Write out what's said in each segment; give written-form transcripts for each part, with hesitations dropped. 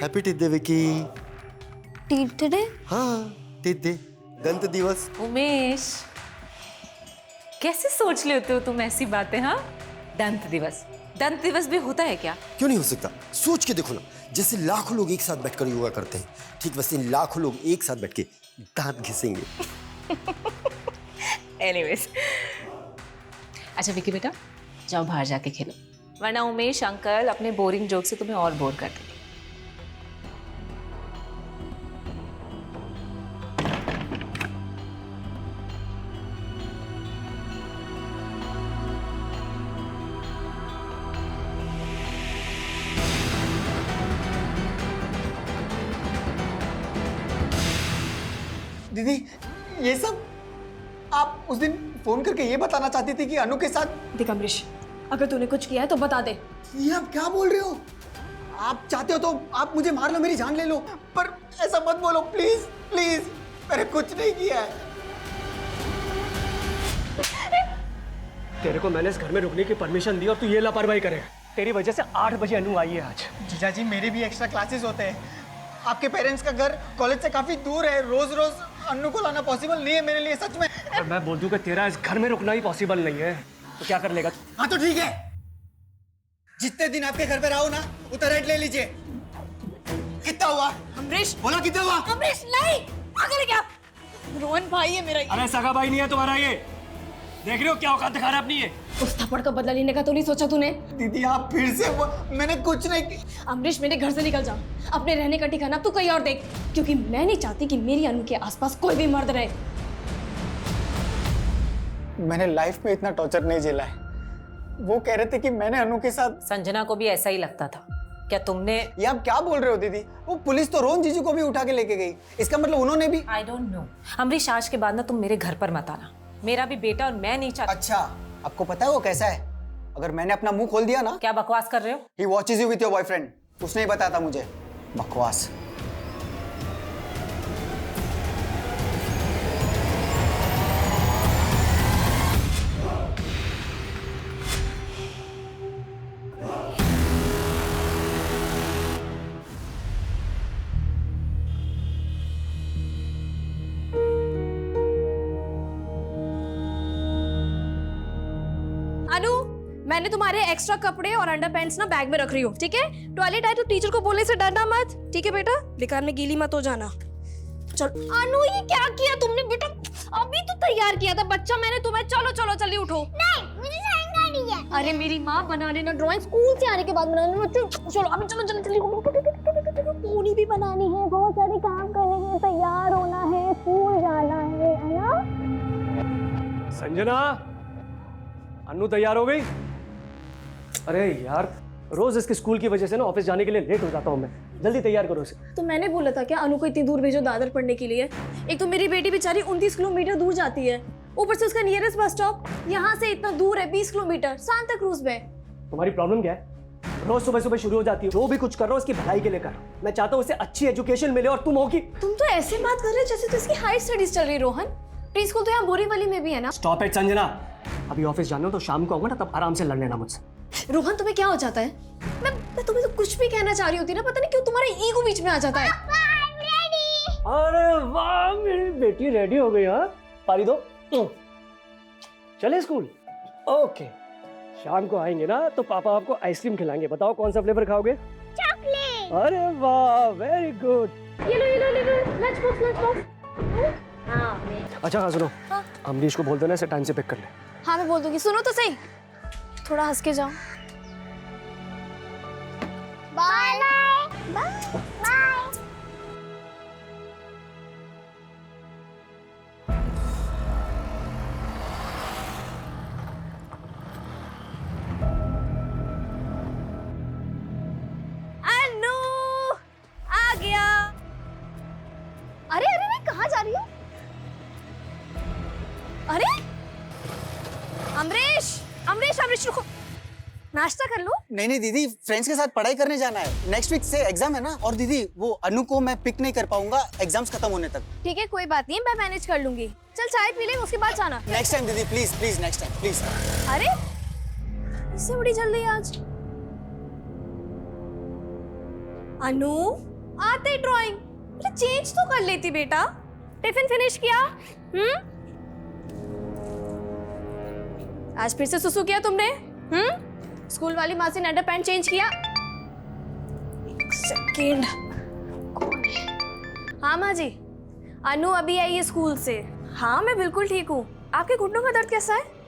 Happy teeth day Vicky. Teeth day? हाँ teeth day, दंत दिवस। उमेश, कैसे सोच लेते हो तुम ऐसी बातें? हाँ, दंत दिवस भी होता है क्या? क्यों नहीं हो सकता? सोच के देखो ना, जैसे लाखों लोग एक साथ बैठकर योगा करते हैं, ठीक वैसे लाखों लोग एक साथ बैठ के दांत घिसेंगे। एनीवेज, अच्छा विकी बेटा, जाओ बाहर जाके खेलो, वरना उमेश अंकल अपने बोरिंग जोक से तुम्हें और बोर कर देंगे। दीदी, ये सब आप उस दिन फोन करके ये बताना चाहती थी कि अनु के साथ। देख अमरीश, अगर तूने कुछ किया है तो बता दे। ये आप क्या बोल रहे हो? आप चाहते हो तो आप मुझे मार लो, मेरी जान ले लो, पर ऐसा मत बोलो प्लीज प्लीज। मैंने कुछ नहीं किया है। तेरे को मैंने इस घर में रुकने की परमिशन दी और तू ये लापरवाही करे। तेरी वजह से 8 बजे अनु आई है आज। जीजा जी, मेरे भी एक्स्ट्रा क्लासेस होते हैं। आपके पेरेंट्स का घर कॉलेज से काफी दूर है, रोज रोज अनु को लाना पॉसिबल नहीं है मेरे लिए, सच में। और मैं बोल दूं कि तेरा इस घर में रुकना ही पॉसिबल नहीं है तो क्या कर लेगा? हाँ तो ठीक है, जितने दिन आपके घर पे रहो ना, उतना रेंट ले लीजिए। कितना हुआ? अमरीश, बोला कितना हुआ? अमरीश नहीं, पागल है क्या? रोहन भाई है मेरा। अरे सगा भाई नहीं है तुम्हारा ये, देख रहे हो क्या औकात दिखा रहा है अपनी ये? उस थप्पड़ का बदला लेने का तो नहीं सोचा तूने? दीदी आप फिर से मैंने कुछ नहीं किया। अमरीश, मेरे घर से निकल जा। अपने रहने का ठिकाना तू कहीं और देख, क्योंकि मैं नहीं चाहती कि मेरी अनु के आसपास कोई भी मर्द रहे। मैंने लाइफ में इतना टॉर्चर नहीं झेला है। वो कह रहे थे कि मैंने अनु के साथ। संजना को भी ऐसा ही लगता था। क्या तुमने? ये आप क्या बोल रहे हो दीदी? वो पुलिस तो रोहन जीजू को भी उठा के लेके गई, इसका मतलब उन्होंने भी। आई डोंट नो अमरीश, आज के बाद ना तुम मेरे घर पर मत आना। मेरा भी बेटा और मैं नहीं चाहती। अच्छा, आपको पता है वो कैसा है? अगर मैंने अपना मुंह खोल दिया ना। क्या बकवास कर रहे हो? He watches you with your boyfriend. उसने ही बताया था मुझे। बकवास। अनु, मैंने तुम्हारे एक्स्ट्रा कपड़े और अंडरपैंट्स ना बैग में रख रही हूँ, ठीक है? टॉयलेट आए तो टीचर को बोलने से डरना मत, ठीक है बेटा? बेकार में गीली मत हो जाना। चल अनु, ये क्या किया तुमने बेटा? अभी तो तैयार किया था बच्चा मैंने तुम्हें। चलो चलो जल्दी उठो। नहीं, मुझे ड्राइंग करनी है। अरे मेरी माँ, बना लेना ड्राइंग, स्कूल से आने के बाद बना लेना। चलो अभी चलो जल्दी जल्दी। पूरी भी बनानी है, बहुत सारे काम करने हैं, तैयार होना है, स्कूल जाना है ना? संजना, अनु तैयार हो गई? अरे यार, रोज इसके स्कूल की वजह से ना ऑफिस जाने के लिए लेट हो जाता हूँ मैं। जल्दी तैयार करो इसे। तो मैंने बोला था क्या अनु को इतनी दूर भेजो दादर पढ़ने के लिए? एक तो मेरी बेटी बेचारी 29 किलोमीटर दूर जाती है, ऊपर से उसका नियरेस्ट बस स्टॉप यहाँ से इतना दूर है, 20 किलोमीटर, सांता क्रूज में। तुम्हारी प्रॉब्लम क्या है? रोज सुबह सुबह शुरू हो जाती है। जो भी कुछ कर रहा हो उसकी भलाई के लिए कर। मैं चाहता हूँ उसे अच्छी एजुकेशन मिले और तुम हो कि। तुम तो ऐसे बात कर रहे हो जैसे तो इसकी हायर स्टडीज चल रही है। रोहन, प्री स्कूल तो यहाँ बोरीवली में भी है ना? स्टॉप इट संजना, अभी ऑफिस जाना हो तो शाम को आऊंगा ना, तब आराम से लड़ लेना मुझसे। रोहन, तुम्हें क्या हो जाता है? मैं तुम्हें तो कुछ भी कहना चाह रही होती ना, पता नहीं क्यों तुम्हारा ईगो बीच में आ जाता है। अरे वाह, मेरी बेटी रेडी हो गई। हाँ, पारी दो। चले स्कूल? ओके, शाम को आएंगे ना तो पापा आपको आइसक्रीम खिलाएंगे। बताओ कौन सा फ्लेवर खाओगे? चॉकलेट। अरे वाह, वेरी गुड। ये लो लंच बॉक्स। अच्छा हाँ सुनो, हाँ? अमरीश को बोल देना इसे टाइम से पिक कर ले। हाँ मैं बोल दूंगी। सुनो तो सही, थोड़ा हंस के जाओ। Bye bye bye. अनु आ गया। अरे अरे मैं कहाँ जा रही हूँ? अरे अमरीश, अमरीश रुको, नाश्ता कर लो। नहीं दीदी, फ्रेंड्स के साथ पढ़ाई करने जाना है। नेक्स्ट वीक से एग्जाम है ना। और दीदी, वो अनु को मैं पिक नहीं कर पाऊंगा एग्जाम्स खत्म होने तक। ठीक है, कोई बात नहीं, मैं मैनेज कर लूंगी। चल चाय पी ले, उसके बाद जाना। नेक्स्ट टाइम दीदी, please please, next time please. अरे इससे बड़ी जल्दी आज? अनु आते ड्राइंग मतलब चेंज तो कर लेती बेटा। टिफिन फिनिश किया? आज फिर से सुसु किया तुमने? स्कूल वाली माँ से अंडर पैंट चेंज किया? एक सेकेंड, कौन है? हाँ माँ जी, अनु अभी आई है स्कूल से। हाँ मैं बिल्कुल ठीक हूँ। आपके घुटनों का दर्द कैसा है?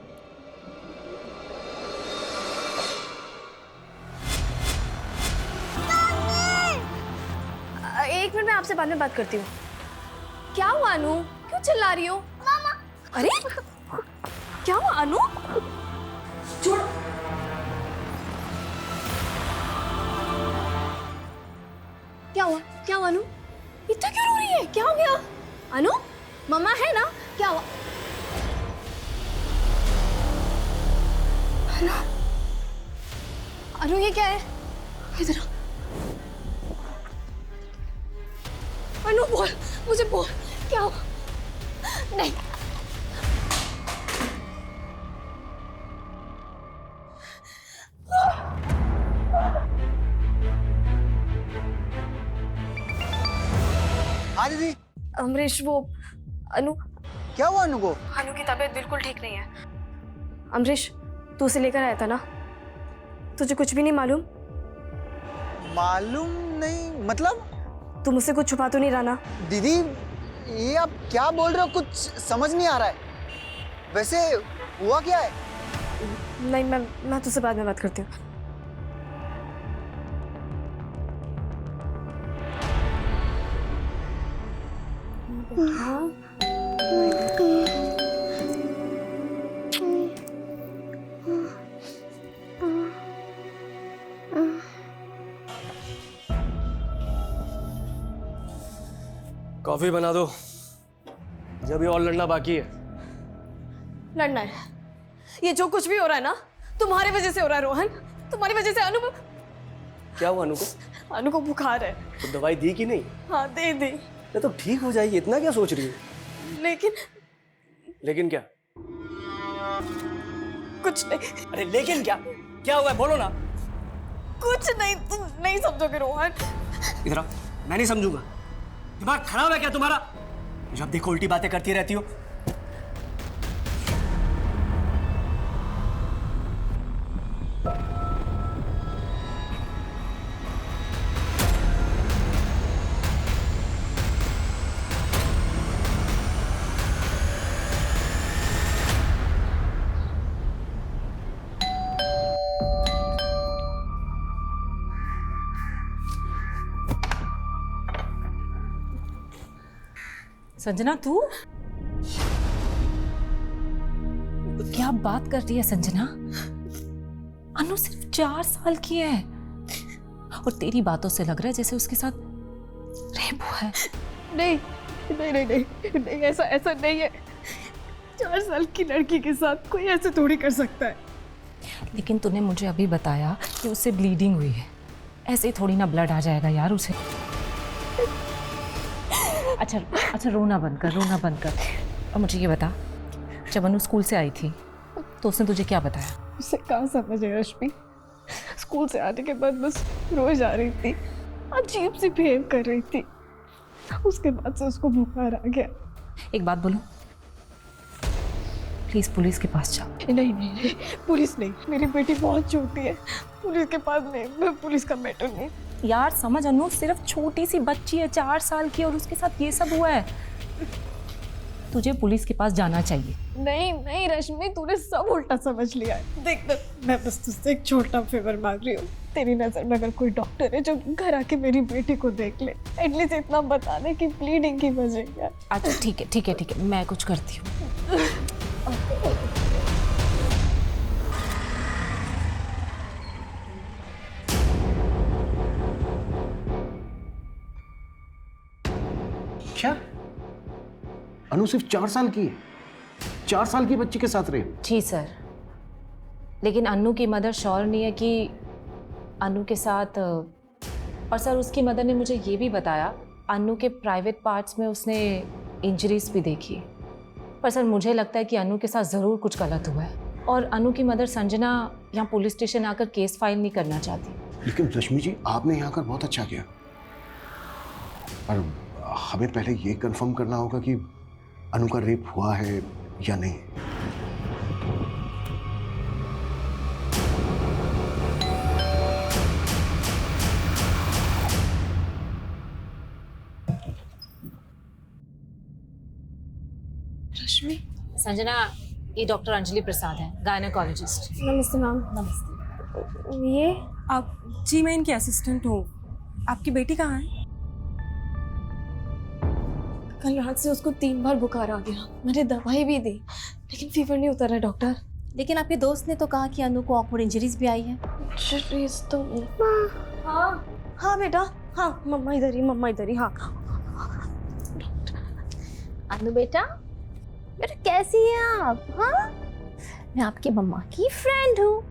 एक मिनट, मैं आपसे बाद में बात करती हूँ। क्या हुआ अनु, क्यों चिल्ला रही हो? मामा अरे क्या हुआ अनु? छोड़। क्या हुआ? क्या हुआ अनु? इतना क्यों रो रही है? क्या हो गया? अनु मम्मा है ना? क्या हुआ? अनु, अनु ये क्या है? इधर आओ। अनु बोल, मुझे बोल, क्या हुआ? नहीं हाँ दीदी, अमरीश, वो अनु क्या हुआ अनु को? अनु की तबीयत बिल्कुल ठीक नहीं है। अमरीश, तू उसे लेकर आया था ना? तुझे कुछ भी नहीं मालूम? मालूम नहीं मतलब? तू मुझसे कुछ छुपा तो नहीं रहा ना? दीदी ये आप क्या बोल रहे हो, कुछ समझ नहीं आ रहा है। वैसे हुआ क्या है? नहीं, मैं तुझसे बाद में बात करती हूँ। कॉफी बना दो, जब ये और लड़ना बाकी है। लड़ना है? ये जो कुछ भी हो रहा है ना, तुम्हारी वजह से हो रहा है रोहन। तुम्हारी वजह से अनु क्या हुआ अनु को? अनु को बुखार है। तो दवाई दी कि नहीं? हाँ दे दी। ये तो ठीक हो जाएगी, इतना क्या सोच रही है? लेकिन क्या? कुछ नहीं। अरे लेकिन क्या? क्या हुआ है बोलो ना। कुछ नहीं, तुम नहीं समझोगे रोहन। इधर आओ, मैं नहीं समझूंगा। दिमाग खराब है क्या तुम्हारा? जब देखो उल्टी बातें करती रहती हो। संजना तू क्या बात कर रही है संजना? अनु सिर्फ 4 साल की है और तेरी बातों से लग रहा है जैसे उसके साथ रेप हुआ है। नहीं नहीं नहीं नहीं नहीं, ऐसा नहीं है। 4 साल की लड़की के साथ कोई ऐसे थोड़ी कर सकता है। लेकिन तूने मुझे अभी बताया कि उससे ब्लीडिंग हुई है। ऐसे ही थोड़ी ना ब्लड आ जाएगा यार उसे। अच्छा रोना बंद कर। और मुझे ये बता, जब अनु स्कूल से आई थी तो उसने तुझे क्या बताया? उसे कहाँ समझ है रश्मि? स्कूल से आने के बाद बस रोज आ रही थी, अजीब सी बिहेव कर रही थी। उसके बाद से उसको बुखार आ गया। एक बात बोलूं, प्लीज पुलिस के पास जाओ। नहीं, पुलिस नहीं, मेरी बेटी बहुत छोटी है। पुलिस के पास नहीं, पुलिस का मैटर नहीं। यार समझ, अनु सिर्फ छोटी सी बच्ची है 4 साल की और उसके साथ ये सब हुआ है। तुझे पुलिस के पास जाना चाहिए। नहीं रश्मि, तूने सब उल्टा समझ लिया है। देख, मैं बस तुझसे एक छोटा फेवर मांग रही हूँ। तेरी नजर में अगर कोई डॉक्टर है जो घर आके मेरी बेटी को देख ले, एटलीस्ट इतना बता दे कि ब्लीडिंग की वजह क्या है। अच्छा ठीक है, मैं कुछ करती हूँ। क्या? अनु सिर्फ 4 साल की है? 4 साल की बच्ची के साथ रहे? जी सर, लेकिन अनु की मदर श्योर नहीं है कि अनु के साथ। और सर उसकी मदर ने मुझे ये भी बताया अनु के प्राइवेट पार्ट्स में उसने इंजरीज भी देखी। पर सर मुझे लगता है कि अनु के साथ ज़रूर कुछ गलत हुआ है और अनु की मदर संजना यहाँ पुलिस स्टेशन आकर केस फाइल नहीं करना चाहती। लेकिन रश्मि जी, आपने यहाँ आकर बहुत अच्छा किया। पर हमें पहले ये कंफर्म करना होगा कि अनु का रेप हुआ है या नहीं। रश्मि, संजना, ये डॉक्टर अंजलि प्रसाद है, गायनेकोलॉजिस्ट। नमस्ते मैम। नमस्ते। ये आप? जी मैं इनकी असिस्टेंट हूँ। आपकी बेटी कहाँ है? कल रात से उसको 3 बार बुखार आ गया। मैंने दवाई भी दी लेकिन फीवर नहीं उतर रहा डॉक्टर। लेकिन आपके दोस्त ने तो कहा कि अनु को ऑकवर्ड इंजरीज भी आई है। इंजरीज तो हाँ हाँ बेटा, हाँ मम्मा इधर ही हाँ। अनु बेटा कैसी हैं आप? हाँ, मैं आपकी मम्मा की फ्रेंड हूँ।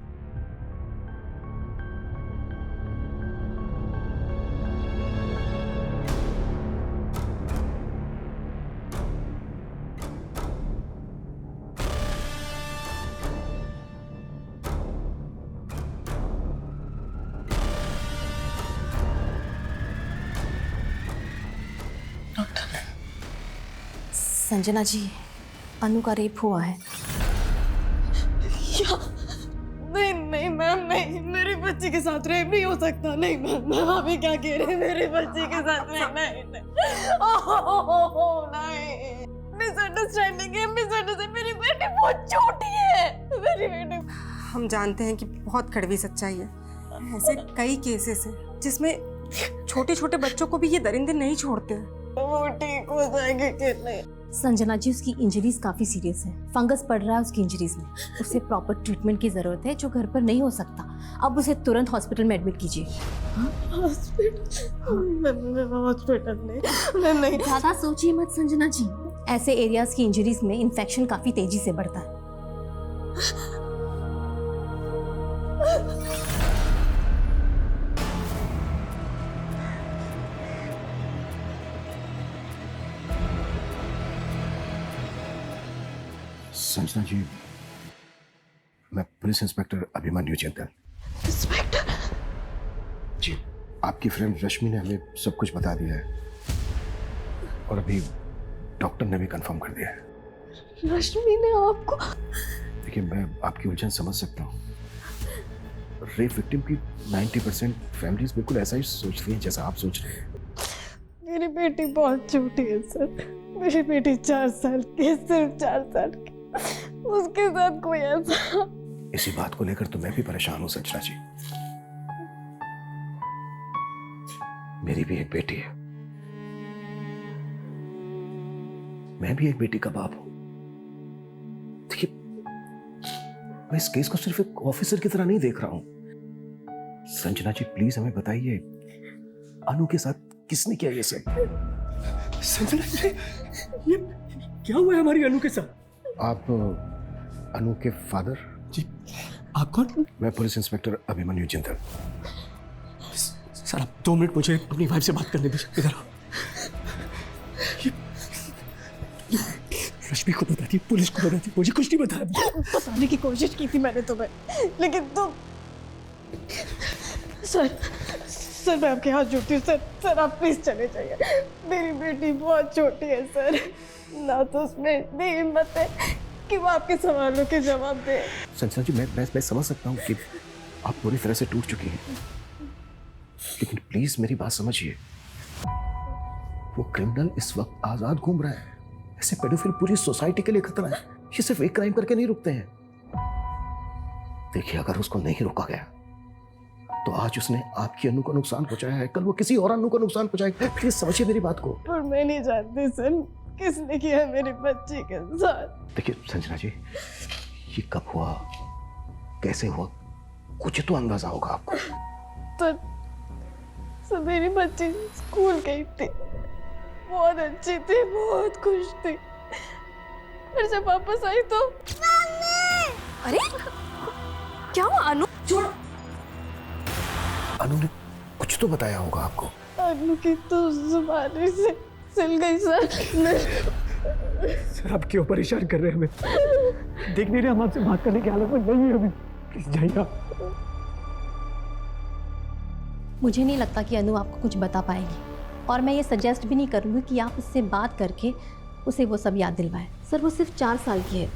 संजना जी, अनु का रेप हुआ है। नहीं मैम, नहीं, मेरी बच्ची के साथ रेप नहीं हो सकता। नहीं मैम, आप ये क्या कह रहे हैं? मेरी बच्ची के साथ रेप नहीं। मिसअंडरस्टैंडिंग है, मिसअंडरस्टैंडिंग। मेरी बेटी बहुत छोटी है, मेरी बेटी। हम जानते हैं कि बहुत कड़वी सच्चाई है। ऐसे कई केसेस हैं जिसमें छोटे छोटे बच्चों को भी ये दरिंदे नहीं छोड़ते हैं। वो ठीक हो जाएंगे कि नहीं? संजना जी, उसकी इंजरीज काफी सीरियस है। फंगस पड़ रहा है उसकी इंजरीज में। उसे प्रॉपर ट्रीटमेंट की जरूरत है जो घर पर नहीं हो सकता। अब उसे तुरंत हॉस्पिटल में एडमिट कीजिए। हॉस्पिटल नहीं। ज्यादा सोचिए मत संजना जी। ऐसे एरियाज की इंजरीज में इन्फेक्शन काफी तेजी से बढ़ता है। संजना जी, मैं police inspector Abhimanyu Jindal. Inspector ji, आपकी फ्रेंड रश्मि ने हमें सब कुछ बता दिया है और अभी डॉक्टर ने भी कंफर्म कर दिया है। रश्मि ने आपको? देखिए, मैं आपकी उलझन समझ सकता हूँ। रेप विक्टिम की 90% फैमिलीज बिल्कुल ऐसा ही सोचती हैं जैसा आप सोच रहे हैं। मेरी बेटी बहुत छोटी है सर। मेरी बेटी 4 साल की है, सिर्फ 4 साल की। उसके साथ कोई ऐसा। इसी बात को लेकर तो मैं भी परेशान हूँ संजना जी। मेरी भी एक बेटी है, मैं भी एक बेटी का बाप हूं। देखिए, मैं इस केस को सिर्फ एक ऑफिसर की तरह नहीं देख रहा हूं। संजना जी, प्लीज हमें बताइए, अनु के साथ किसने किया ये सब? संजना जी, ये क्या हुआ है हमारी अनु के साथ? आप अनु के फादर? जी, आप कौन? मैं police inspector Abhimanyu Jindal. Sir, आप 2 मिनट मुझे अपनी वाइफ से बात करने दीजिए। इधर आओ। रश्मि को बता दी, पुलिस को बता दी, मुझे कुछ नहीं बताया। बताने की कोशिश की थी मैंने तुम्हें, लेकिन तुम। सर मैं आपके हाथ जोड़ती हूँ सर आप प्लीज चले जाइए। मेरी बेटी बहुत छोटी है सर, ना तो उसमें इतनी हिम्मत है कि वो आपके सवालों के जवाब दे। संजना जी, मैं समझ सकता हूँ कि आप पूरी तरह से टूट चुकी हैं, लेकिन प्लीज मेरी बात समझिए। वो क्रिमिनल इस वक्त आजाद घूम रहा है। ऐसे पेडोफिल पूरी सोसाइटी के लिए खतरा है। ये सिर्फ एक क्राइम करके नहीं रुकते हैं। देखिए, अगर उसको नहीं रोका गया तो आज उसने आपकी अनु को नुकसान पहुंचाया है, कल वो किसी और अनु को नुकसान पहुंचाएगा। प्लीज समझिए मेरी बात को। और मैं नहीं जानती सर किसने किया मेरी बच्ची के साथ। देखिए संजना जी, ये कब हुआ, कैसे हुआ, कुछ तो अंदाजा होगा आपको। तो मेरी बच्ची स्कूल गई थी, बहुत अच्छी थी, बहुत खुश थी। फिर जब वापस आई तो अरे क्या हुआ? अनु छोड़। अनु ने कुछ तो बताया होगा आपको। अनु की तो जुबानी से सिल गई सर। सर, आप क्यों परेशान कर रहे हैं हमें? देख नहीं रहे हम आपसे बात करने की हालत में नहीं है अभी। प्लीज जाइए आप। मुझे नहीं लगता कि अनु आपको कुछ बता पाएगी। और मैं ये सजेस्ट भी नहीं करूँगी कि आप उससे बात करके उसे वो सब याद दिलवाएं। सर वो सिर्फ 4 साल की है,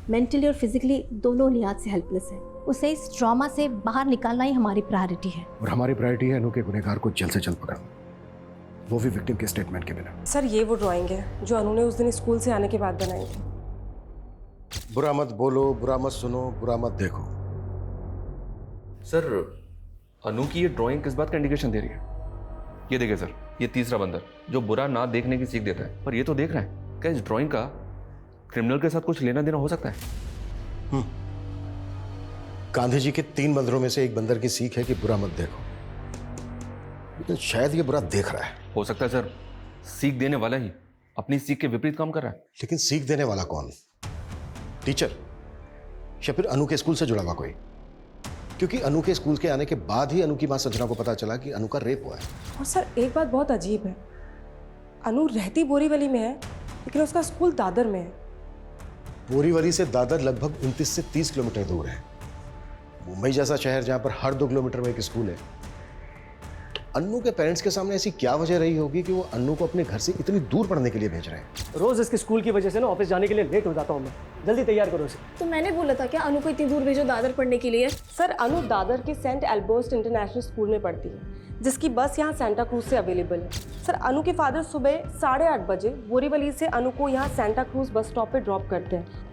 मेंटली और फिजिकली दोनों लिहाज से हेल्पलेस है। उसे इस ट्रॉमा से बाहर निकालना ही हमारी प्रायोरिटी है। और हमारी प्रायोरिटी है अनु के गुनहगार को जल्द से जल्द पकड़ना, वो भी विक्टिम के स्टेटमेंट के बिना। सर ये वो ड्राइंग है जो अनु ने उस दिन स्कूल से आने के बाद बनाई थी। बुरा मत बोलो, बुरा मत सुनो, बुरा मत देखो। सर अनु की ये ड्राइंग किस बात का इंडिकेशन दे रही है? ये देखिए सर, ये तीसरा बंदर जो बुरा ना देखने की सीख देता है, पर ये तो देख रहे हैं। क्या इस ड्राइंग का क्रिमिनल के साथ कुछ लेना देना हो सकता है? गांधी जी के 3 बंदरों में से एक बंदर की सीख है कि बुरा मत देखो, लेकिन शायद ये बुरा देख रहा है। हो सकता है सर सीख देने वाला ही अपनी सीख के विपरीत काम कर रहा है। लेकिन सीख देने वाला कौन? टीचर या फिर अनु के स्कूल से जुड़ा हुआ कोई? क्योंकि अनु के स्कूल के आने के बाद ही अनु की मां संजना को पता चला कि अनु का रेप हुआ है। और सर एक बात बहुत अजीब है, अनु रहती बोरीवली में है लेकिन उसका स्कूल दादर में है। बोरीवली से दादर लगभग 29 से 30 किलोमीटर दूर है। मुंबई जैसा शहर जहां पर हर 2 किलोमीटर में एक स्कूल है, तो अनु के पेरेंट्स के सामने ऐसी क्या वजह रही होगी कि वो अनु को अपने घर से इतनी दूर पढ़ने के लिए भेज रहे हैं? रोज इसके स्कूल की वजह से ना ऑफिस जाने के लिए लेट हो जाता हूँ मैं। जल्दी तैयार करो इसे। तो मैंने बोला था क्या अनु को इतनी दूर भेजो दादर पढ़ने के लिए? सर अनु दादर के सेंट एल्बर्ट इंटरनेशनल स्कूल में पढ़ती है, जिसकी बस यहाँ सेंटा क्रूज से अवेलेबल है। सर अनु के फादर सुबह 8:30 बजे बोरीवली से अनु को यहाँ सेंटा क्रूज बस स्टॉप पे ड्रॉप करते हैं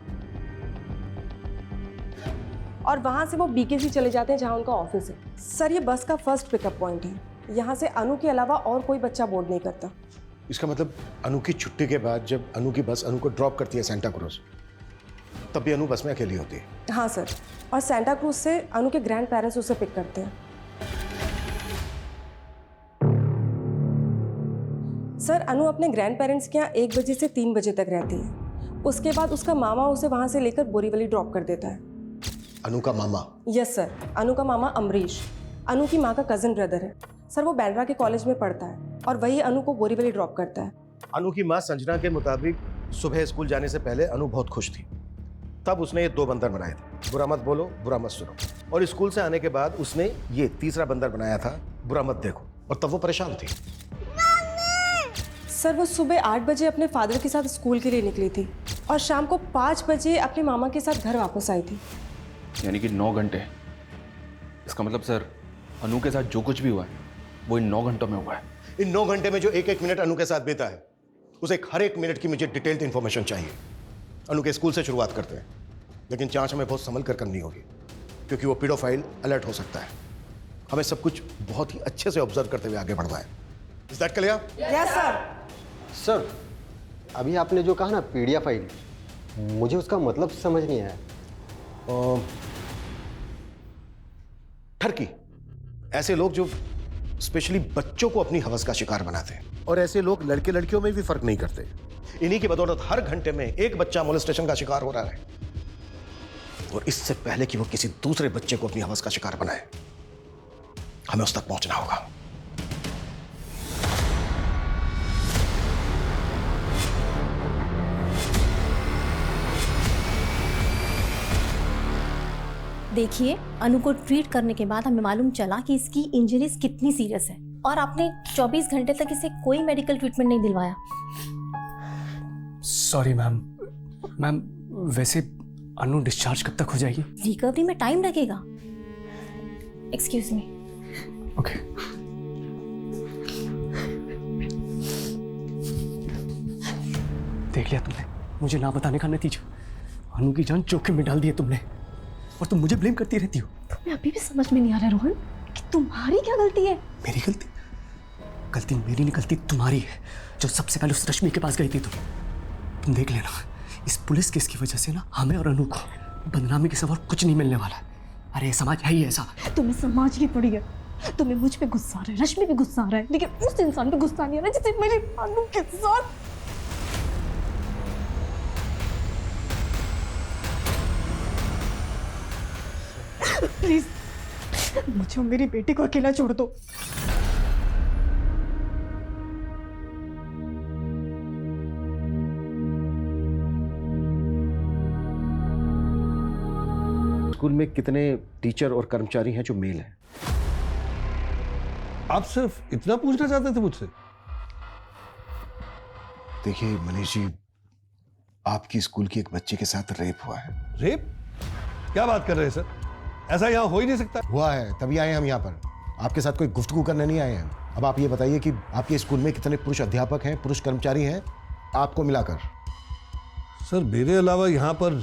और वहाँ से वो बीकेसी चले जाते हैं जहाँ उनका ऑफिस है। सर ये बस का फर्स्ट पिकअप पॉइंट है, यहाँ से अनु के अलावा और कोई बच्चा बोर्ड नहीं करता। इसका मतलब अनु की छुट्टी के बाद जब अनु की बस अनु को ड्रॉप करती है सेंटा क्रूज, तब भी अनु बस में अकेली होती है? हाँ सर, और सेंटा क्रूज से अनु के ग्रैंड पेरेंट्स उसे पिक करते हैं। सर अनु अपने ग्रैंड पेरेंट्स के यहाँ 1 बजे से 3 बजे तक रहती है। उसके बाद उसका मामा उसे वहाँ से लेकर बोरीवली ड्रॉप कर देता है। अनु का मामा? यस सर, अनु का मामा अमरीश अनु की माँ का कजिन ब्रदर है। सर वो बैंड्रा के कॉलेज में पढ़ता है और वही अनु को बोरीवली ड्रॉप करता है। अनु की माँ संजना के मुताबिक सुबह स्कूल जाने से पहले अनु बहुत खुश थी, तब उसने ये 2 बंदर बनाए थे, बुरा मत बोलो, बुरा मत सुनो। और स्कूल से आने के बाद उसने ये तीसरा बंदर बनाया था, बुरा मत देखो, और तब वो परेशान थी। सर वो सुबह 8 बजे अपने फादर के साथ स्कूल के लिए निकली थी और शाम को 5 बजे अपने मामा के साथ घर वापस आई थी। यानी कि 9 घंटे। इसका मतलब सर अनु के साथ जो कुछ भी हुआ है वो इन 9 घंटों में हुआ है। इन 9 घंटे में जो एक मिनट अनु के साथ बीता है, उसे हर एक मिनट की मुझे डिटेल्ड इंफॉर्मेशन चाहिए। अनु के स्कूल से शुरुआत करते हैं, लेकिन जांच हमें बहुत संभल कर करनी होगी क्योंकि वो पीडोफाइल अलर्ट हो सकता है। हमें सब कुछ बहुत ही अच्छे से ऑब्जर्व करते हुए आगे बढ़ना है। Is that clear? Yes sir. Sir अभी आपने जो कहा ना पीडिया फाइल, मुझे उसका मतलब समझ नहीं आया। ठरकी, ऐसे लोग जो स्पेशली बच्चों को अपनी हवस का शिकार बनाते हैं, और ऐसे लोग लड़के लड़कियों में भी फर्क नहीं करते। इन्हीं की बदौलत हर घंटे में एक बच्चा मोलेस्टेशन का शिकार हो रहा है, और इससे पहले कि वो किसी दूसरे बच्चे को अपनी हवस का शिकार बनाए, हमें उस तक पहुंचना होगा। देखिए अनु को ट्रीट करने के बाद हमें मालूम चला कि इसकी इंजरीज कितनी सीरियस है, और आपने 24 घंटे तक इसे कोई मेडिकल ट्रीटमेंट नहीं दिलवाया। Sorry ma'am. मैम वैसे अनु डिस्चार्ज कब तक हो जाएगी? रिकवरी में टाइम लगेगा। Excuse me. ओके। देख लिया तुमने मुझे ना बताने का नतीजा। अनु की जान जोखिम में डाल दी है तुमने, और तुम मुझे ब्लेम करती रहती हो। तुम्हें अभी भी समझ में नहीं आ रहा रोहन कि तुम्हारी क्या गलती है? मेरी गलती? गलती मेरी नहीं, गलती तुम्हारी है, जो सबसे पहले उस रश्मि के पास गई थी। तुम देख लेना, इस पुलिस केस की वजह से ना हमें और अनु को बदनामी के सिवा और कुछ नहीं मिलने वाला। अरे समाज है ही ऐसा। तुम्हें समाज की पड़ी है। तुम्हें मुझ पे गुस्सा आ रहा है, रश्मि पे गुस्सा आ रहा है, लेकिन उस इंसान पे गुस्सा नहीं आ रहा जिसे मेरी अनु के साथ। प्लीज मुझे और मेरी बेटी को अकेला छोड़ दो। स्कूल में कितने टीचर और कर्मचारी हैं जो मेल हैं? आप सिर्फ इतना पूछना चाहते थे मुझसे? देखिए मनीष जी, आपकी स्कूल की एक बच्चे के साथ रेप हुआ है। रेप? क्या बात कर रहे हैं सर? ऐसा यहाँ हो ही नहीं सकता। हुआ है, तभी आए हम यहाँ पर। आपके साथ कोई गुफ्तगू करने नहीं आए हैं। अब आप ये बताइए कि आपके स्कूल में कितने पुरुष अध्यापक हैं, पुरुष कर्मचारी हैं, आपको मिलाकर? सर मेरे अलावा यहाँ पर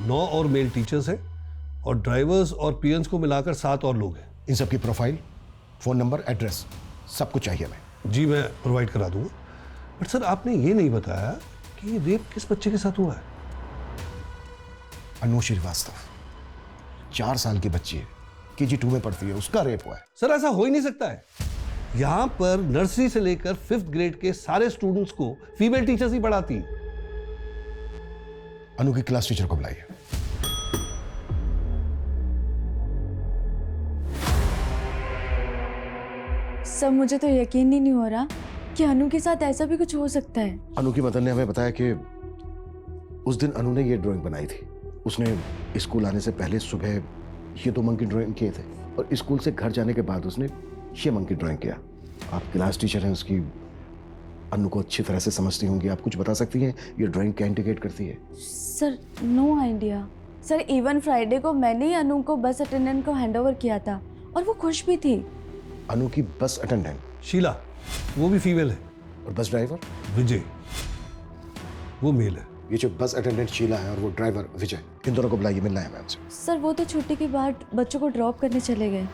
9 और मेल टीचर्स हैं और ड्राइवर्स और पीएन्स को मिलाकर 7 और लोग हैं। इन सबकी प्रोफाइल, फोन नंबर, एड्रेस सब कुछ चाहिए हमें। जी मैं प्रोवाइड करा दूंगा। बट सर आपने ये नहीं बताया कि ये रेप किस बच्चे के साथ हुआ है? अनु श्रीवास्तव, 4 साल की बच्ची है, KG2 में पढ़ती है, उसका रेप हुआ है। सर ऐसा हो ही नहीं सकता है। यहाँ पर नर्सरी से लेकर 5th ग्रेड के सारे स्टूडेंट्स को फीमेल टीचर्स ही पढ़ाती हैं। अनु की क्लास टीचर को बुलाइए। सर मुझे तो यकीन ही नहीं हो रहा कि अनु के साथ ऐसा भी कुछ हो सकता है। अनु की मदर ने हमें बताया कि उस दिन अनु ने ये ड्राइंग बनाई थी। उसने स्कूल आने से पहले सुबह ये 2 मंकी ड्राइंग किए थे और स्कूल से घर जाने के बाद उसने ये मंकी ड्राइंग किया। आप क्लास टीचर हैं उसकी, अनु को अच्छी तरह से समझती होंगी, आप कुछ बता सकती हैं ये ड्राइंग क्या इंडिकेट करती है? Sir no idea. Sir even Friday को मैंने ही अनु को बस अटेंडेंट को हैंडओवर किया था और वो खुश भी थी। अनु की बस अटेंडेंट शीला, वो भी फीमेल है। और बस ड्राइवर विजय, वो मेल है। ये जो बस अटेंडेंट शीला है और वो ड्राइवर विजय, इन दोनों को बुलाइए, मिलना है मैम से। सर वो तो छुट्टी के बाद बच्चों को ड्रॉप करने चले गए।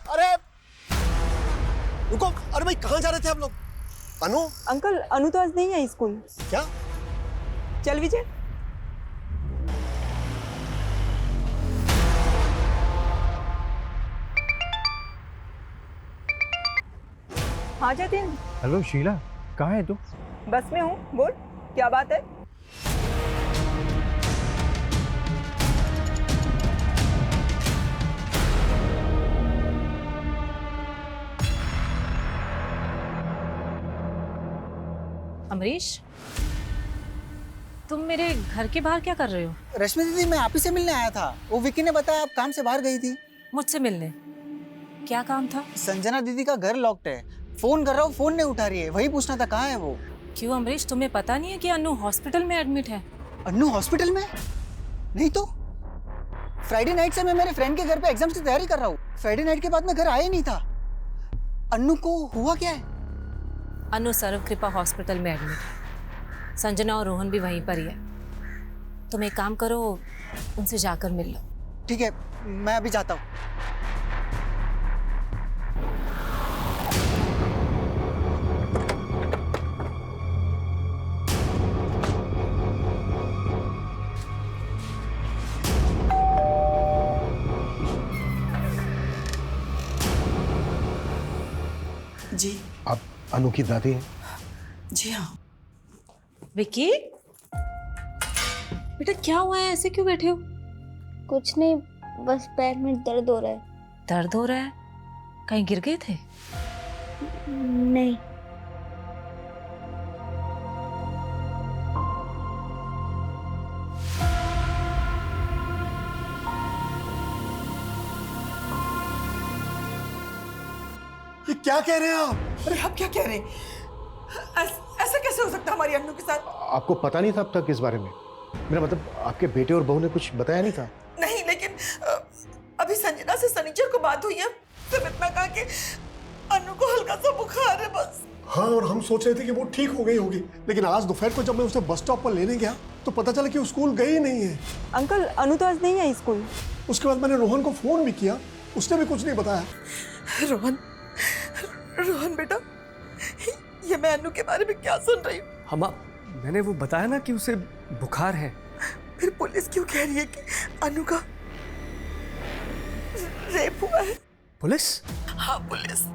अरे रुको, अरे भाई कहाँ जा रहे थे आप लोग? अनु? अंकल अनु तो आज नहीं आई स्कूल। क्या? चल विजय। हाँ जतिन। हेलो शीला, कहाँ है तू? बस में हूँ, बोल क्या बात है? अमरीश, तुम मेरे घर के बाहर क्या कर रहे हो? रश्मि दीदी, मैं आप ही से मिलने आया था। वो विकी ने बताया आप काम से बाहर गई थी। मुझसे मिलने? क्या काम था? संजना दीदी का घर लॉक्ड है, फोन कर रहा हूँ, फोन नहीं उठा रही है, वही पूछना था कहाँ है वो। क्यों अमरीश, तुम्हें पता नहीं है कि अनु हॉस्पिटल में एडमिट है? अनु हॉस्पिटल में? नहीं तो फ्राइडे नाइट से मैं मेरे फ्रेंड के घर पे एग्जाम्स की तैयारी कर रहा हूँ। फ्राइडे नाइट के बाद मैं घर आया ही नहीं था। अनु को हुआ क्या है? अनु सर्व कृपा हॉस्पिटल में एडमिट है। संजना और रोहन भी वहीं पर ही है। तुम एक काम करो, उनसे जाकर मिल लो। ठीक है, मैं अभी जाता हूँ। जी आप अनु की दादी हैं? जी हाँ। विकी, बेटा क्या हुआ है, ऐसे क्यों बैठे हो? कुछ नहीं, बस पैर में दर्द हो रहा है। दर्द हो रहा है? कहीं गिर गए थे? नहीं। ये क्या कह रहे हैं आप? अरे आप क्या कह रहे हैं? ऐसा कैसे हो सकता है हमारी अनु के साथ? आपको पता नहीं था अब तक इस बारे में? मेरा मतलब आपके बेटे और बहू ने कुछ बताया नहीं था? नहीं, लेकिन अभी संजना से सनीचर को बात हुई है। सिर्फ इतना कहा कि अनु को हल्का सा बुखार है बस। हाँ, और हम सोच रहे थे कि वो ठीक हो गई होगी, लेकिन आज दोपहर को जब मैं उसे बस स्टॉप पर लेने गया तो पता चला कि वो स्कूल गई ही नहीं है। अंकल अनु तो आज नहीं आई स्कूल। उसके बाद मैंने रोहन को फोन भी किया, उसने भी कुछ नहीं बताया। रोहन बेटा, ये मैं अनु के बारे में क्या सुन रही हूँ? मैंने वो बताया ना कि उसे बुखार है। फिर पुलिस क्यों कह रही है कि अनु का रेप हुआ है? पुलिस? हाँ पुलिस,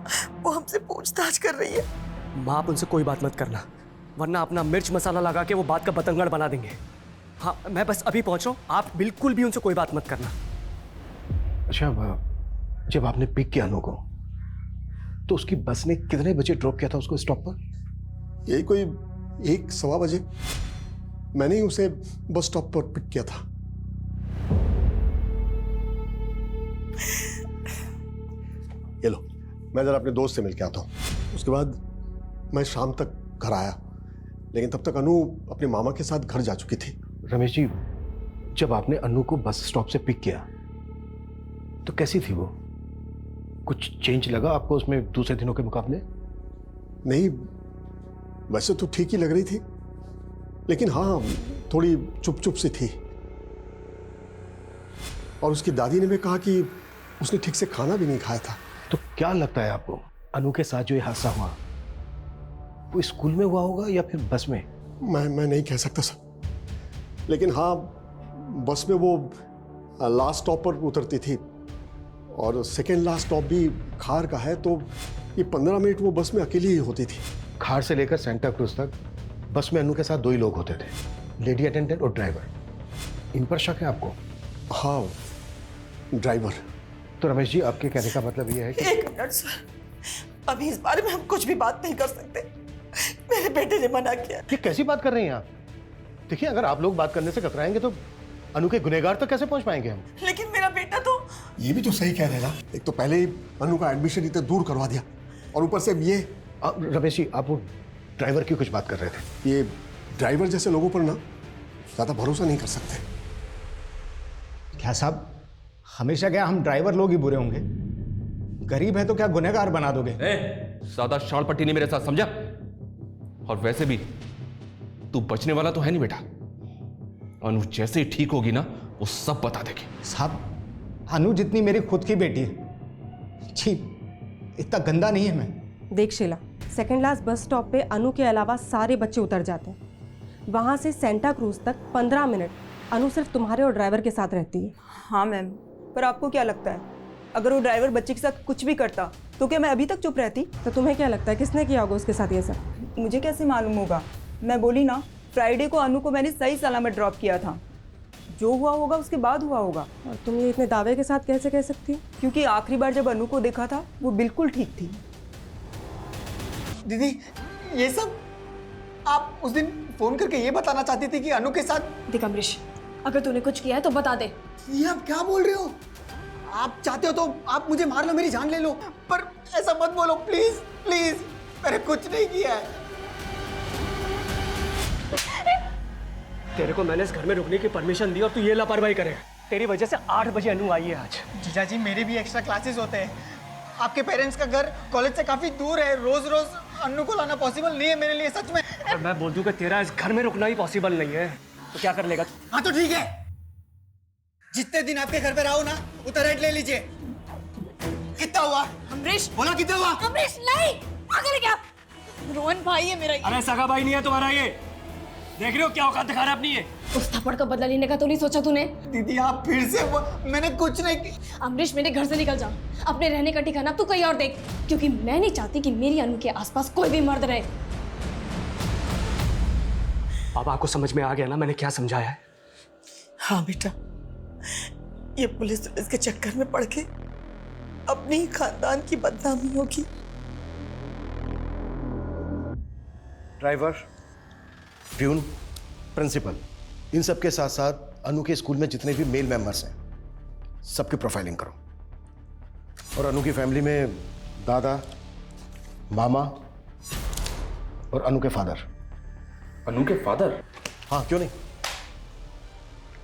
वो हमसे पूछताछ कर रही है। माँ, आप उनसे कोई बात मत करना, वरना अपना मिर्च मसाला लगा के वो बात का बतंगड़ बना देंगे। हाँ, मैं बस अभी पहुंच रहा हूँ, आप बिल्कुल भी उनसे कोई बात मत करना। अच्छा, जब आपने पिक किया अनु को तो उसकी बस ने कितने बजे ड्रॉप किया था उसको स्टॉप पर? यही कोई 1-1:15 बजे मैंने ही उसे बस स्टॉप पर पिक किया था। ये लो, मैं जरा अपने दोस्त से मिल के आता हूँ। उसके बाद मैं शाम तक घर आया, लेकिन तब तक अनु अपने मामा के साथ घर जा चुकी थी। रमेश जी, जब आपने अनु को बस स्टॉप से पिक किया तो कैसी थी वो? कुछ चेंज लगा आपको उसमें दूसरे दिनों के मुकाबले? नहीं, वैसे तो ठीक ही लग रही थी, लेकिन हाँ थोड़ी चुप चुप सी थी। और उसकी दादी ने भी कहा कि उसने ठीक से खाना भी नहीं खाया था। तो क्या लगता है आपको, अनु के साथ जो ये हादसा हुआ वो स्कूल में हुआ होगा या फिर बस में? मैं नहीं कह सकता सर, लेकिन हाँ बस में वो लास्ट स्टॉप पर उतरती थी और सेकेंड लास्ट स्टॉप भी खार का है, तो ये 15 मिनट वो बस में अकेली ही होती थी। खार से लेकर सेंटा क्रूज तक बस में अनु के साथ 2 ही लोग होते थे, लेडी अटेंडेंट और ड्राइवर। इन पर शक है आपको? हाँ, ड्राइवर। तो रमेश जी, आपके कहने का मतलब ये है कि... एक मिनट सर, अभी इस बारे में हम कुछ भी बात नहीं कर सकते। मेरे बेटे ने मना किया। ये कैसी बात कर रही हैं आप? देखिए, अगर आप लोग बात करने से कतराएंगे तो अनु के गुनहगार तक कैसे पहुंच पाएंगे हम? लेकिन मेरा बेटा तो... ये भी तो सही कह रहे ना, एक तो पहले ही अनु का एडमिशन इतना दूर करवा दिया और ऊपर से ये... रमेश जी, आप वो ड्राइवर की कुछ बात कर रहे थे। ये ड्राइवर जैसे लोगों पर ना ज्यादा भरोसा नहीं कर सकते। क्या साहब, हमेशा क्या हम ड्राइवर लोग ही बुरे होंगे? गरीब है तो क्या गुनहगार बना दोगे? ज्यादा शाल पट्टी नहीं मेरे साथ, समझा? और वैसे भी तू बचने वाला तो है नहीं बेटा। अनु जैसे ही ठीक होगी ना, वो सब बता देगी। साहब, अनु जितनी मेरी खुद की बेटी है। छी, इतना गंदा नहीं है मैं। देख Sheela, second last bus stop पे अनु के अलावा सारे बच्चे उतर जाते हैं। वहाँ से सेंटा क्रूज तक 15 मिनट अनु सिर्फ तुम्हारे और ड्राइवर के साथ रहती है। हाँ मैम, पर आपको क्या लगता है, अगर वो ड्राइवर बच्चे के साथ कुछ भी करता तो क्या मैं अभी तक चुप रहती? तो तुम्हें क्या लगता है किसने किया होगा उसके साथ ये सब? मुझे कैसे मालूम होगा? मैं बोली ना, फ्राइडे को अनु को मैंने सही सलामत ड्रॉप किया था। जो हुआ होगा उसके बाद हुआ होगा। और तुम ये इतने दावे के साथ कैसे कह सकती हो? क्योंकि आखिरी बार जब अनु को देखा था वो बिल्कुल ठीक थी। दीदी, ये सब आप उस दिन फोन करके ये बताना चाहती थी कि अनु के साथ... देख अमरीश, अगर तूने कुछ किया है तो बता दे। ये आप क्या बोल रहे हो? आप चाहते हो तो आप मुझे मार लो, मेरी जान ले लो, पर ऐसा मत बोलो प्लीज प्लीज। मैंने कुछ नहीं किया है। तेरे को मैंने इस घर में रुकने की परमिशन दी और तू ये लापरवाही करे। तेरी वजह से 8 बजे अनु आई है आज। जीजा जी, मेरे भी एक्स्ट्रा क्लासेस होते हैं। आपके पेरेंट्स का घर कॉलेज से काफी दूर है, रोज रोज अनु को लाना पॉसिबल नहीं है मेरे लिए, सच में। और मैं बोल दूं कि तेरा इस घर में रुकना ही पॉसिबल नहीं है तो क्या कर लेगा? हाँ तो ठीक है, जितने दिन आपके घर पे रहो ना, उतना रेंट ले लीजिए। कितना हुआ? अमरीश, बोला कितना हुआ? अमरीश नहीं, पागल है क्या? रोहन भाई है मेरा। अरे सगा भाई नहीं है तुम्हारा ये। देख रहे हो क्या औकात दिखा रहा है अपनी ये? उस थप्पड़ का बदला लेने का तो नहीं सोचा तूने? दीदी आप फिर से मैंने कुछ नहीं। अमरीश, मेरे घर से निकल जा। अपने रहने का ठिकाना तू कहीं और देख, क्योंकि मैं नहीं चाहती कि मेरी अनु के आसपास कोई भी मर्द रहे। अब आपको समझ में आ गया ना मैंने क्या समझाया है? हाँ बेटा, ये पुलिस के चक्कर में पड़ के अपने ही खानदान की बदनामी होगी। ड्राइवर, प्यून, प्रिंसिपल, इन सब के साथ साथ अनु के स्कूल में जितने भी मेल मेंबर्स हैं सबकी प्रोफाइलिंग करो। और अनु की फैमिली में दादा, मामा और अनु के फादर। अनु के फादर? हाँ, क्यों नहीं।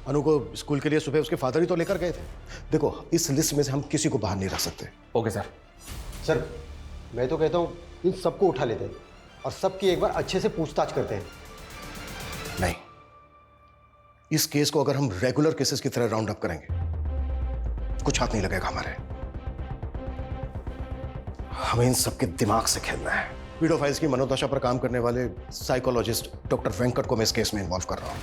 अनु को स्कूल के लिए सुबह उसके फादर ही तो लेकर गए थे। देखो, इस लिस्ट में से हम किसी को बाहर नहीं रख सकते। Okay sir. सर, मैं तो कहता हूँ इन सबको उठा लेते हैं और सबकी एक बार अच्छे से पूछताछ करते हैं। नहीं, इस केस को अगर हम रेगुलर केसेस की तरह राउंड अप करेंगे कुछ हाथ नहीं लगेगा हमारे। हमें इन सबके दिमाग से खेलना है। पीडोफाइल्स की मनोदशा पर काम करने वाले साइकोलॉजिस्ट डॉक्टर वेंकट को मैं इस केस में इन्वॉल्व कर रहा हूं।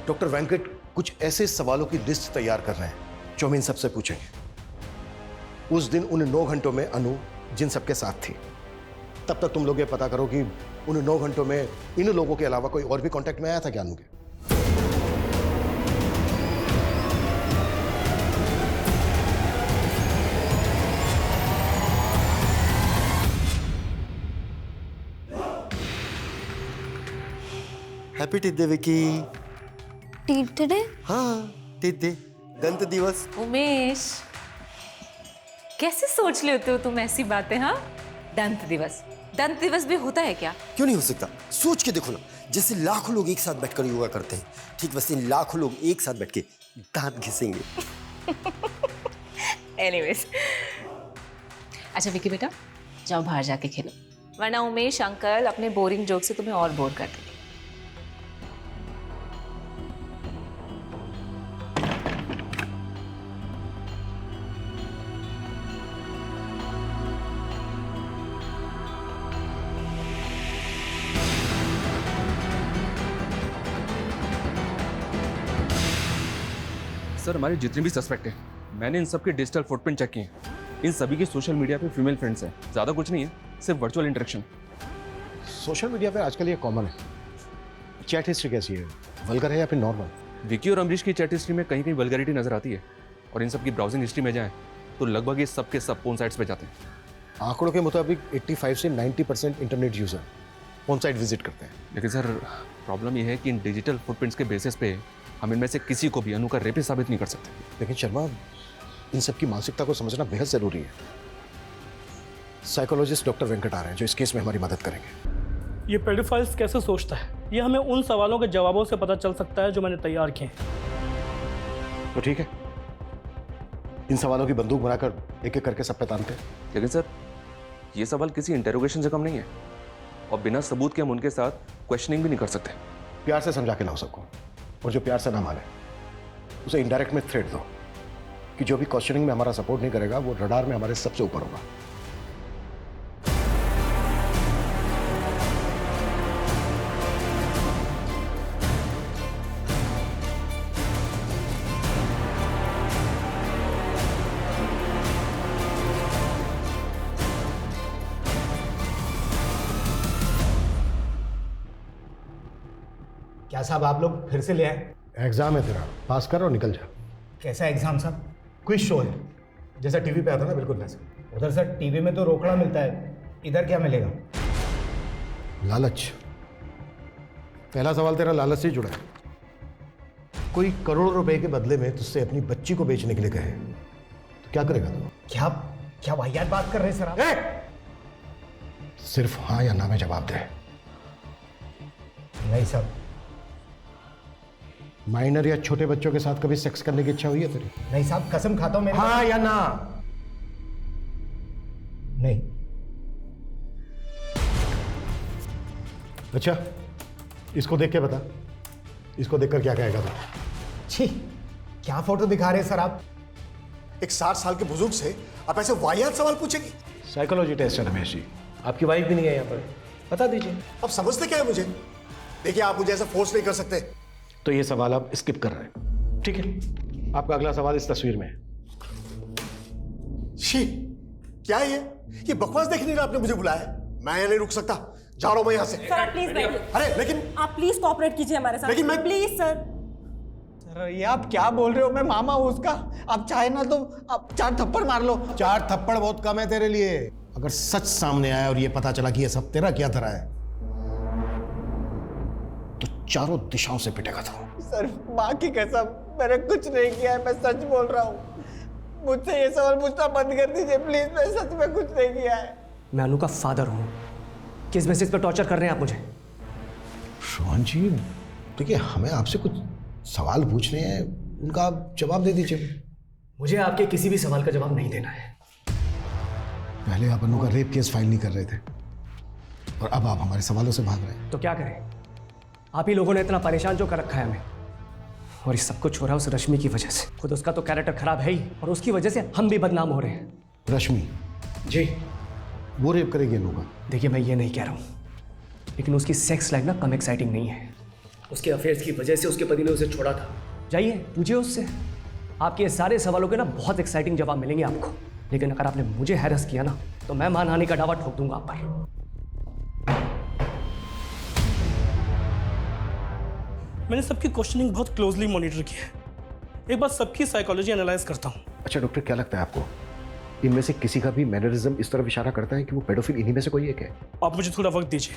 डॉक्टर वेंकट कुछ ऐसे सवालों की लिस्ट तैयार कर रहे हैं जो हम इन सबसे पूछेंगे। उस दिन उन 9 घंटों में अनु जिन सबके साथ थी, तब तक तुम लोग ये पता करो कि उन 9 घंटों में इन लोगों के अलावा कोई और भी कांटेक्ट में आया था क्या अनु के? Happy teeth day Vicky. Teeth day? हाँ, टीथ डे, दंत दिवस। उमेश, कैसे सोच लेते हो तुम ऐसी बातें? हाँ, दंत दिवस भी होता है क्या? क्यों नहीं हो सकता? सोच के देखो ना, जैसे लाखों लोग एक साथ बैठकर योगा करते हैं, ठीक वैसे इन लाखों लोग एक साथ बैठ के दांत घिसेंगे। एनीवेज, अच्छा विकी बेटा, जाओ बाहर जाके खेलो, वरना उमेश अंकल अपने बोरिंग जोक से तुम्हें और बोर कर देंगे। सर, हमारे जितने भी सस्पेक्ट हैं, मैंने इन सब के डिजिटल फुटप्रिंट चेक किए हैं। इन सभी के सोशल मीडिया पे फीमेल फ्रेंड्स हैं। ज़्यादा कुछ नहीं है, सिर्फ वर्चुअल इंटरेक्शन। सोशल मीडिया पे आजकल ये कॉमन है। चैट हिस्ट्री कैसी है, वल्गर है या फिर नॉर्मल? विकी और अमरीश की चैट हिस्ट्री में कहीं कहीं वल्गैरिटी नजर आती है, और इन सब की ब्राउजिंग हिस्ट्री में जाएं तो लगभग ये सब के सब पोर्न साइट्स पे जाते हैं। आंकड़ों के मुताबिक 85 से 90% internet user porn site visit करते हैं। लेकिन सर, प्रॉब्लम ये है कि इन डिजिटल फुटप्रिंट्स के बेसिस पे हम इनमें से किसी को भी अनु का रेपिस्ट साबित नहीं कर सकते। लेकिन शर्मा, इन सब की मानसिकता को समझना बेहद जरूरी है। साइकोलॉजिस्ट डॉक्टर वेंकट आ रहे हैं जो इस केस में हमारी मदद करेंगे। ये पेडोफाइल्स कैसे सोचता है, ये हमें उन सवालों के जवाबों से पता चल सकता है जो मैंने तैयार किए हैं। तो ठीक है, इन सवालों की बंदूक बनाकर एक एक करके सब पे तानते हैं। लेकिन सर, ये सवाल किसी इंटेरोगेशन से कम नहीं है, और बिना सबूत के हम उनके साथ क्वेश्चनिंग भी नहीं कर सकते। प्यार से समझा के लाओ सबको, और जो प्यार से ना माने उसे इनडायरेक्ट में थ्रेट दो कि जो भी क्वेश्चनिंग में हमारा सपोर्ट नहीं करेगा वो रडार में हमारे सबसे ऊपर होगा। क्या साहब, आप लोग फिर से ले आए? एग्जाम है तेरा, पास कर और निकल जा। कैसा एग्जाम साहब? क्विज शो है, जैसा टीवी पे आता ना, बिल्कुल वैसा। उधर सर टीवी में तो रोकड़ा मिलता है, इधर क्या मिलेगा? लालच। पहला सवाल तेरा लालच से जुड़ा है। कोई करोड़ रुपए के बदले में तुझसे अपनी बच्ची को बेचने के लिए कहे तो क्या करेगा तू? क्या वाहियात बात कर रहे हैं सर आप? सिर्फ हाँ या ना में जवाब दे। नहीं साहब। माइनर या छोटे बच्चों के साथ कभी सेक्स करने की इच्छा हुई है तेरी? नहीं साहब, कसम खाता हूं मेरे। हाँ या ना? नहीं। अच्छा, इसको देख के बता, इसको देखकर क्या कहेगा तू? छी, क्या फोटो दिखा रहे हैं सर आप? एक 60 साल के बुजुर्ग से आप ऐसे वाहियात सवाल पूछेंगे? साइकोलॉजी टेस्ट है रमेश जी। आपकी वाइफ भी नहीं है यहाँ पर, बता दीजिए। अब समझते क्या है मुझे? देखिए, आप मुझे ऐसा फोर्स नहीं कर सकते। तो ये सवाल आप स्किप कर रहे हैं, ठीक है? आपका अगला सवाल इस तस्वीर में है। शी, क्या है ये बकवास देख नहीं रहा? आपने मुझे बुलाया है, मैं यहाँ नहीं रुक सकता, जा रहा हूं मैं यहाँ से। सर प्लीज बैठिए। अरे लेकिन आप प्लीज कोऑपरेट कीजिए हमारे साथ। लेकिन मैं प्लीज सर। सर ये आप क्या बोल रहे हो? मैं मामा हूं उसका। आप चाहे ना तो आप 4 थप्पड़ मार लो। 4 थप्पड़ बहुत कम है तेरे लिए। अगर सच सामने आया और ये पता चला कि ये सब तेरा क्या धरा है तो चारों दिशाओं से पिटेगा तू। सर माँ की कसम, मैंने कुछ नहीं किया है, मैं सच बोल रहा हूँ। मुझसे ये सवाल पूछना बंद कर दीजिए प्लीज, मैं सच में कुछ नहीं किया है। मैं अनु का फादर हूँ, किस बेसिस पर टॉर्चर कर रहे हैं आप मुझे? रोहन जी, देखिए हमें आपसे कुछ सवाल पूछने हैं, उनका आप जवाब दे दीजिए। मुझे आपके किसी भी सवाल का जवाब नहीं देना है। पहले आप अनु का रेप केस फाइल नहीं कर रहे थे और अब आप हमारे सवालों से भाग रहे हैं। तो क्या करें? आप ही लोगों ने इतना परेशान जो कर रखा है हमें, और ये सब कुछ हो रहा है उस रश्मि की वजह से। खुद उसका तो कैरेक्टर खराब है ही, और उसकी वजह से हम भी बदनाम हो रहे हैं। रश्मि जी, वो रेप करेगी अनु का? देखिए मैं ये नहीं कह रहा हूँ, लेकिन उसकी सेक्स लाइफ ना कम एक्साइटिंग नहीं है। उसके अफेयर्स की वजह से उसके पति ने उसे छोड़ा था। जाइए पूछिए उससे, आपके ये सारे सवालों के ना बहुत एक्साइटिंग जवाब मिलेंगे आपको। लेकिन अगर आपने मुझे हैरस किया ना तो मैं मानहानि का दावा ठोक दूंगा आप पर। मैंने सबकी क्वेश्चनिंग बहुत क्लोजली मॉनिटर की है, एक बार सबकी साइकोलॉजी एनालाइज करता हूँ। अच्छा डॉक्टर, क्या लगता है आपको इनमें से किसी का भी मैनरिज्म इस तरफ इशारा करता है कि वो पेडोफिल इन्हीं में से कोई एक है? आप मुझे थोड़ा वक्त दीजिए,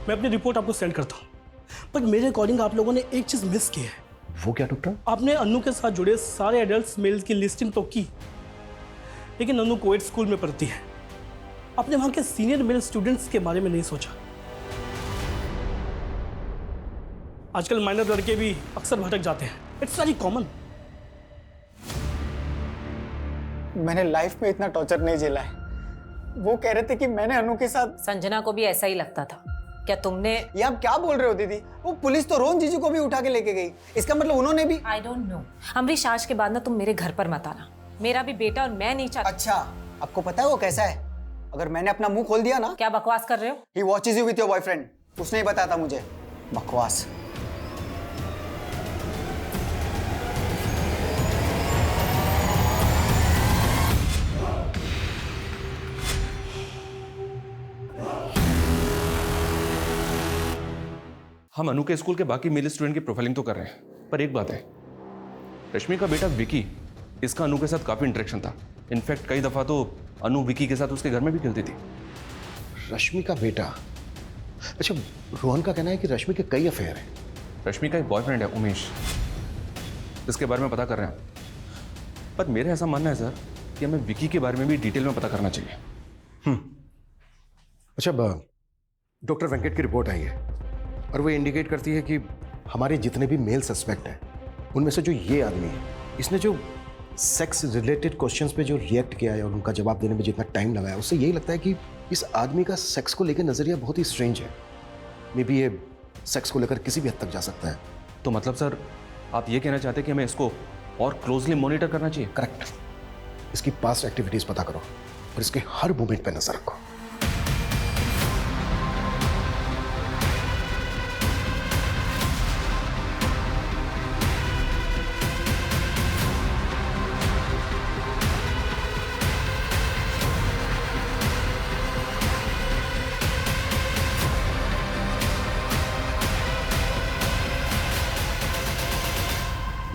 मैं अपनी रिपोर्ट आपको सेंड करता हूँ। पर मेरे अकॉर्डिंग आप लोगों ने एक चीज मिस की है। वो क्या डॉक्टर? आपने अनु के साथ जुड़े सारे एडल्ट मेल्स की लिस्टिंग तो की, लेकिन अनु कोएड स्कूल में पढ़ती है। आपने वहां के सीनियर मेल स्टूडेंट्स के बारे में नहीं सोचा? आजकल माइनर लड़के भी अक्सर भटक जाते हैं। It's very common. मैंने लाइफ में इतना टॉर्चर नहीं झेला है। वो कह रहे थे कि मैंने अनु के साथ। संजना को भी ऐसा ही लगता था। क्या तुमने? ये आप क्या बोल रहे हो दीदी? वो पुलिस तो रोहन जीजू को भी उठा के लेके गई। इसका मतलब उन्होंने भी। I don't know. अमरीश, आज के बाद ना तुम मेरे घर पर मत आना। मेरा भी बेटा और मैं नहीं चाहती। अच्छा, आपको पता है वो कैसा है? अगर मैंने अपना मुंह खोल दिया ना। क्या बकवास कर रहे हो? He watches you with your boyfriend. उसने ही बताया था मुझे। बकवास। हम अनु के स्कूल के बाकी मेल स्टूडेंट की प्रोफाइलिंग तो कर रहे हैं, पर एक बात है, रश्मि का बेटा विकी, इसका अनु के साथ काफी इंटरेक्शन था। इनफैक्ट कई दफा तो अनु विकी के साथ उसके घर में भी खेलती थी। रश्मि का बेटा? अच्छा, रोहन का कहना है कि रश्मि के कई अफेयर हैं। रश्मि का एक बॉयफ्रेंड है उमेश, इसके बारे में पता कर रहे हैं। पर मेरा ऐसा मानना है सर कि हमें विकी के बारे में भी डिटेल में पता करना चाहिए। अच्छा, डॉक्टर वेंकट की रिपोर्ट आई है और वो इंडिकेट करती है कि हमारे जितने भी मेल सस्पेक्ट हैं उनमें से जो ये आदमी है, इसने जो सेक्स रिलेटेड क्वेश्चंस पे जो रिएक्ट किया है और उनका जवाब देने में जितना टाइम लगाया, उससे यही लगता है कि इस आदमी का सेक्स को लेकर नजरिया बहुत ही स्ट्रेंज है। मे बी ये सेक्स को लेकर किसी भी हद तक जा सकता है। तो मतलब सर आप ये कहना चाहते हैं कि हमें इसको और क्लोजली मॉनिटर करना चाहिए? करेक्ट। इसकी पास्ट एक्टिविटीज पता करो और इसके हर मूवमेंट पे नजर रखो।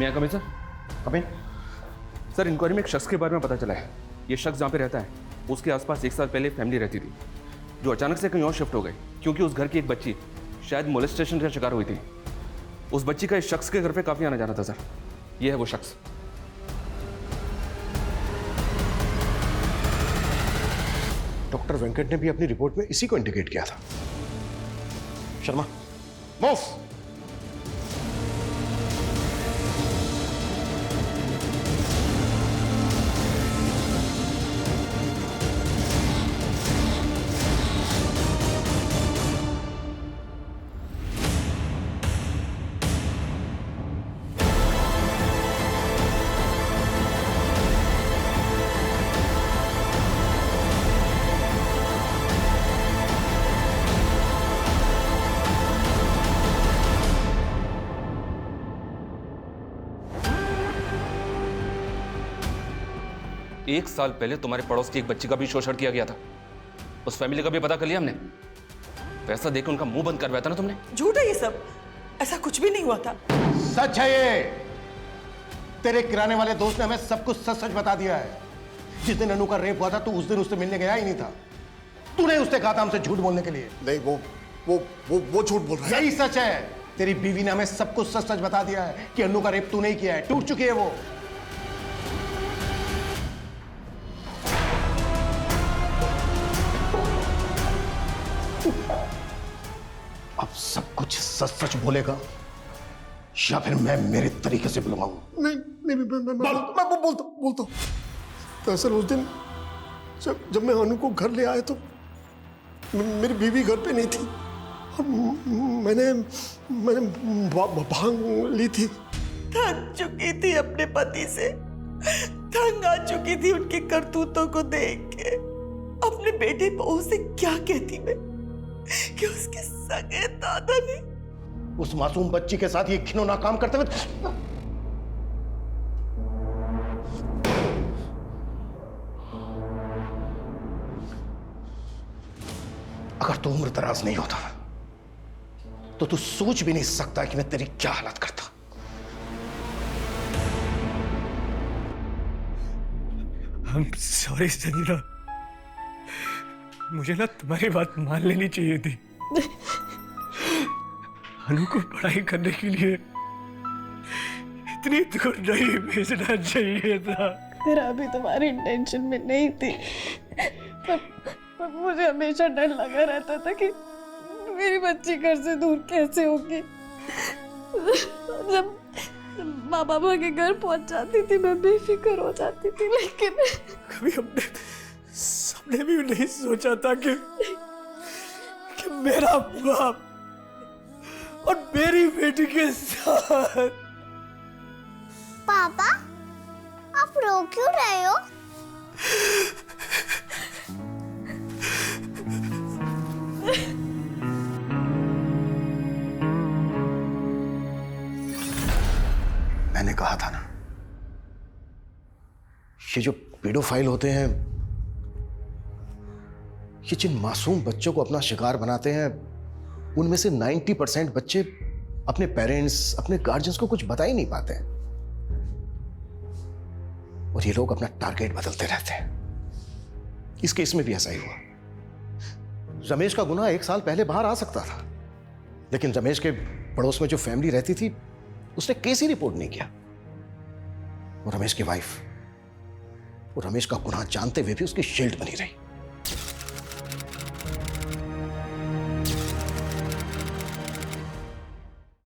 मैं coming sir? Coming. Sir, inquiry में एक शख्स के बारे में पता चला है। ये शख्स जहाँ पे रहता है उसके आसपास 1 साल पहले फैमिली रहती थी, जो अचानक से कहीं और शिफ्ट हो गई क्योंकि उस घर की एक बच्ची शायद मोलेस्टेशन का शिकार हुई थी। उस बच्ची का इस शख्स के घर पे काफी आना जाना था सर। ये है वो शख्स। डॉक्टर वेंकट ने भी अपनी रिपोर्ट में इसी को इंडिकेट किया था। शर्मा, मूव। एक साल पहले तुम्हारे पड़ोस की एक बच्ची का भी शोषण किया गया था। उस फैमिली का भी पता कर लिया हमने। पैसा देकर उनका मुंह बंद करवाया था ना तुमने। झूठ है ये सब, ऐसा कुछ भी नहीं हुआ था। सच है ये। तेरे किराने वाले दोस्त ने हमें सब कुछ सच सच बता दिया है। जिस दिन अनु का रेप हुआ था तो उस दिन उससे मिलने गया ही नहीं था। तूने उससे कहा था हमसे झूठ बोलने के लिए। नहीं, वो झूठ बोल रहा है। यही सच है। तेरी बीवी ने हमें सब कुछ सच सच बता दिया है कि अनु का रेप तूने ही किया है। टूट चुकी है वो। अब सब कुछ सच सच बोलेगा या फिर मैं मेरे तरीके से बुलवाऊं? नहीं, मैं बोलता हूँ। दरअसल उस दिन जब मैं अनु को घर ले आया तो मेरी बीवी घर पे नहीं थी और मैंने भांग ली थी। थक चुकी थी अपने पति से, तंग आ चुकी थी उनकी करतूतों को देख के। अपने बेटे बहू से क्या कहती मैं कि उसके सगे दादा ने उस मासूम बच्ची के साथ ये घिनौना काम करते हुए। अगर तू उम्र दराज नहीं होता तो तू सोच भी नहीं सकता कि मैं तेरी क्या हालत करता। सॉरी संजना, मुझे ना तुम्हारी बात मान लेनी चाहिए थी। अनु को पढ़ाई करने के लिए इतनी दूर नहीं भेजना चाहिए था। मेरा अभी तुम्हारी इंटेंशन में नहीं थी, पर मुझे हमेशा डर लगा रहता था कि मेरी बच्ची घर से दूर कैसे होगी। जब माँ बाबा के घर पहुंच जाती थी मैं बेफिक्र हो जाती थी, लेकिन कभी हमने सबने भी नहीं सोचा था कि मेरा बाप और मेरी बेटी के साथ। पापा आप रो क्यों रहे हो? मैंने कहा था ना, ये जो पेडोफाइल होते हैं, ये जिन मासूम बच्चों को अपना शिकार बनाते हैं, उनमें से 90% बच्चे अपने पेरेंट्स, अपने गार्जियंस को कुछ बता ही नहीं पाते हैं। और ये लोग अपना टारगेट बदलते रहते हैं। इस केस में भी ऐसा ही हुआ। रमेश का गुनाह 1 साल पहले बाहर आ सकता था, लेकिन रमेश के पड़ोस में जो फैमिली रहती थी उसने केस ही रिपोर्ट नहीं किया। और रमेश की वाइफ, वो रमेश का गुनाह जानते हुए भी उसकी शील्ड बनी रही।